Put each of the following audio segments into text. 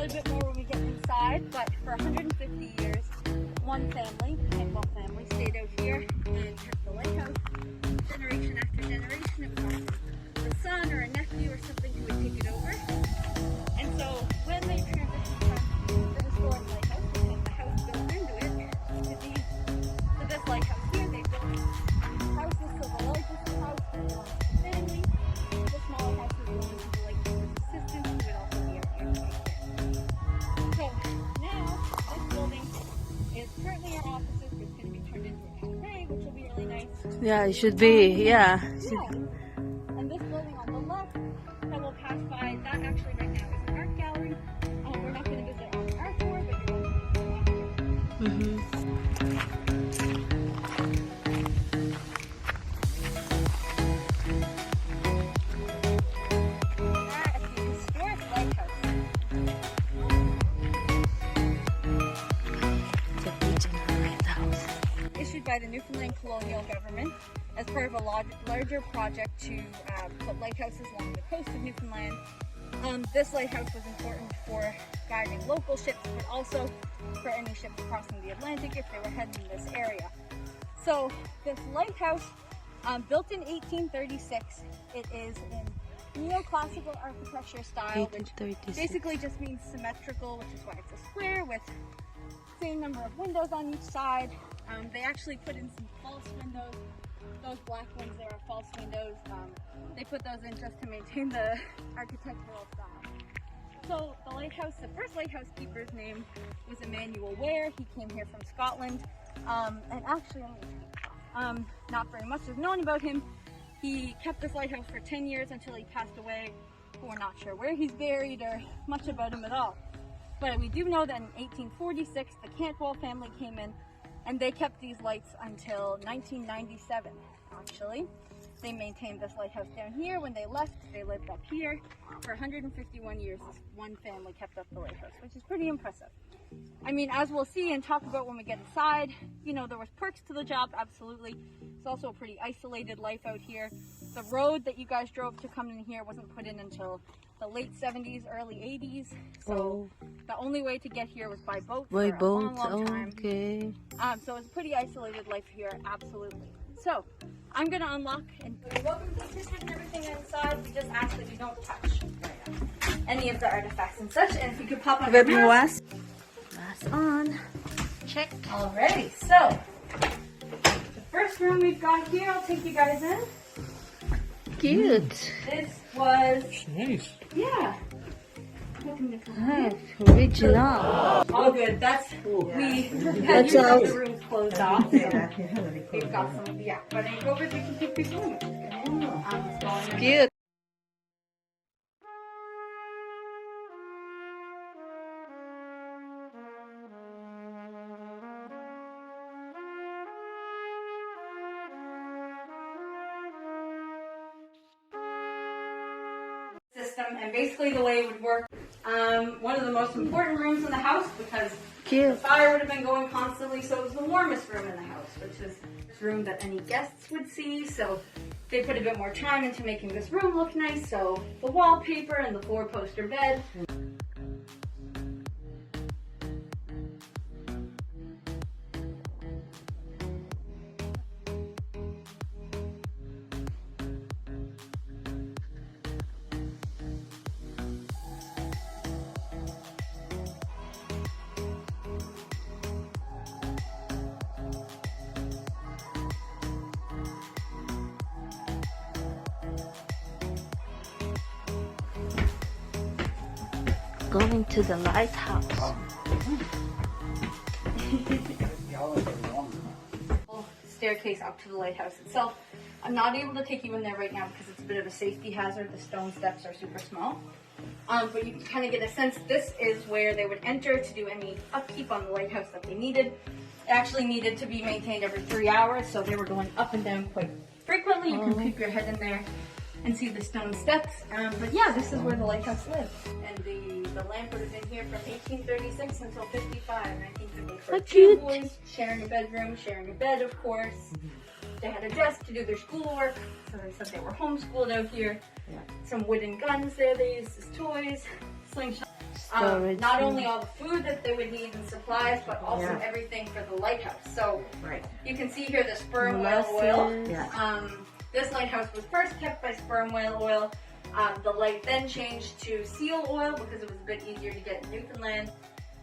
a bit more when we get inside, but for 150 years, one family, Campbell family, stayed out here and kept the lighthouse. Generation after generation, it was often the son or a nephew or something who would take it over. And so when they transitioned from the historic lighthouse, which was the house built into it, to this lighthouse here, they built houses. So the largest house belongs to the family, the smaller houses belong to the lighthouse's assistant, who would also be our caretaker. So now this building is currently our offices. It's going to be turned into a cafe, which will be really nice. Yeah, it should be. Yeah. Yeah. And this building on the left that we'll pass by, that actually right now is an art gallery. We're not going to visit on our tour, but you're welcome to come after. At the historic lighthouse. The original lighthouse. Issued by the Newfoundland colonial government as part of a larger project to put lighthouses along the coast of Newfoundland. This lighthouse was important for guiding local ships, but also for any ships crossing the Atlantic if they were heading in this area. So this lighthouse, built in 1836, it is in neoclassical architecture style, which 1836. basically just means symmetrical, which is why it's a square with same number of windows on each side. They actually put in some false windows. Those black ones there are false windows. They put those in just to maintain the architectural style. So the lighthouse, the first lighthouse keeper's name was Emmanuel Ware. He came here from Scotland. And actually, not very much is known about him. He kept this lighthouse for 10 years until he passed away. We're not sure where he's buried or much about him at all. But we do know that in 1846, the Cantwell family came in and they kept these lights until 1997, actually. They maintained this lighthouse down here. When they left, they lived up here. For 151 years, this one family kept up the lighthouse, which is pretty impressive. I mean, as we'll see and talk about when we get inside, you know, there was perks to the job, absolutely. It's also a pretty isolated life out here. The road that you guys drove to come in here wasn't put in until the late 70s, early 80s. So the only way to get here was by boat for a long time. Okay. So it's a pretty isolated life here, absolutely. So I'm gonna unlock and you're welcome to the kitchen and everything inside. We just ask that you don't touch any of the artifacts and such. And if you could pop on your mask. Mask on. Check. Alrighty, so the first room we've got here, I'll take you guys in. Cute. This was Nice. yeah. Nice. Original. All good. That's we had That's you all. the rooms closed off. So we've got some but in COVID we can keep these going, which is good. Cute. System, and basically the way it would work, one of the most important rooms in the house because the Cute. fire would have been going constantly, so it was the warmest room in the house, which is this room that any guests would see. So they put a bit more time into making this room look nice. So the wallpaper and the 4-poster bed. Going to the lighthouse. Staircase up to the lighthouse itself. I'm not able to take you in there right now because it's a bit of a safety hazard. The stone steps are super small. But you can kind of get a sense this is where they would enter to do any upkeep on the lighthouse that they needed. It actually needed to be maintained every 3 hours, so they were going up and down quite frequently. You can peek your head in there and see the stone steps. But yeah, this is where the lighthouse lived. And the lamp would have been here from 1836 until 55. And I think that they were two boys sharing a bedroom, sharing a bed, of course. They had a desk to do their schoolwork, so they said they were homeschooled out here. Yeah. Some wooden guns there they used as toys, slingshot. Storage. Not only all the food that they would need and supplies, but also everything for the lighthouse. So you can see here the sperm whale oil. This lighthouse was first kept by sperm whale oil. The light then changed to seal oil because it was a bit easier to get in Newfoundland.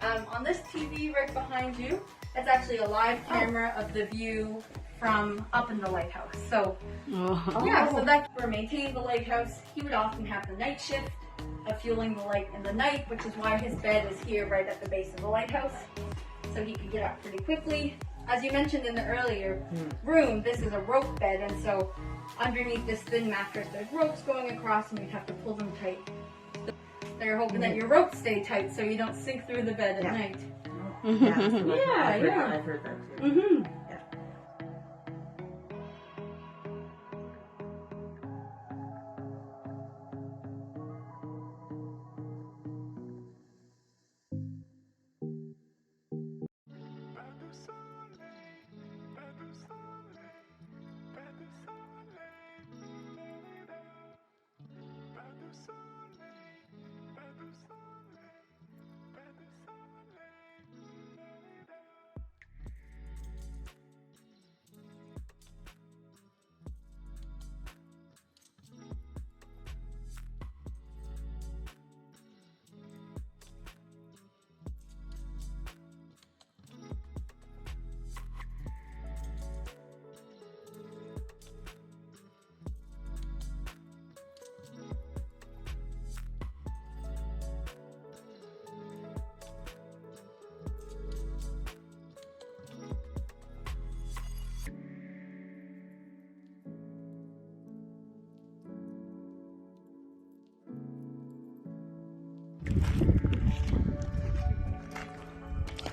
On this TV right behind you, that's actually a live camera of the view from up in the lighthouse. So so that for maintaining the lighthouse, he would often have the night shift of fueling the light in the night, which is why his bed is here right at the base of the lighthouse, so he could get up pretty quickly. As you mentioned in the earlier room, this is a rope bed, and so underneath this thin mattress there's ropes going across and you'd have to pull them tight. They're hoping that your ropes stay tight so you don't sink through the bed at night. I've heard that too.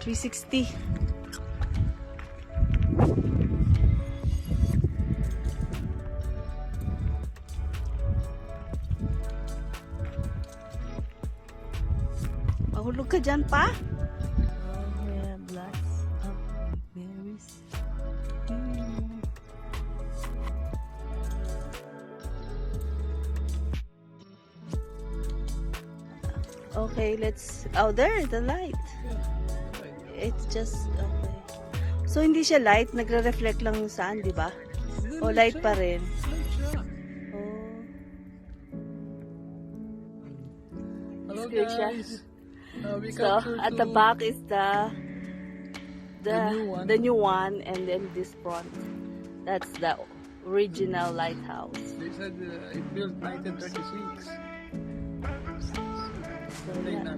$360. Mahulog ka dyan pa? Oh, yeah, blocks of berries. Okay, let's... Oh, there, the light. It's just... Okay. So, hindi siya light? Nagre-reflect lang yung saan, di ba? O light pa rin? Hello guys. We So, at the back is the new one, and then this front. That's the original lighthouse. They said it built 1936. So, yeah.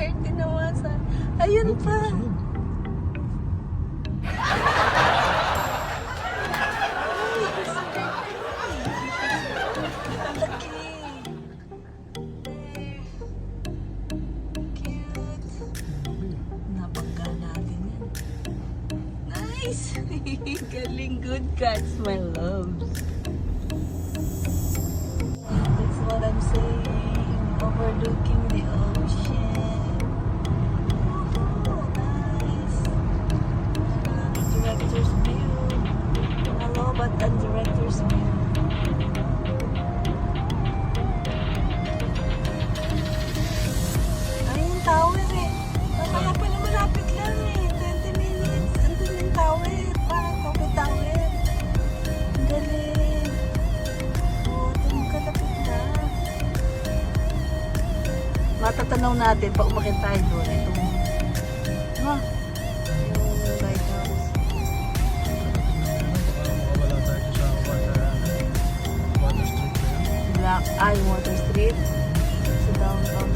scared tinawasan. Ayun pa. Napagka natin yan. Nice! Galing, good cats, my loves. That's what I'm saying. Overlooking the ocean. Oh, nice. Director's view. Hello, but the director's view. Ay, yung tower eh. Baka pala malapit lang eh. 20 minutes. Andun yung tower. Parang Coco Tower. Ang galing. Oo, ito magkalapit na. Matatanaw natin pag umakit tayo doon. Itong, yung lighthouse. Wala tayo sa water street na yun. Black Eye Water Street. Sa downtown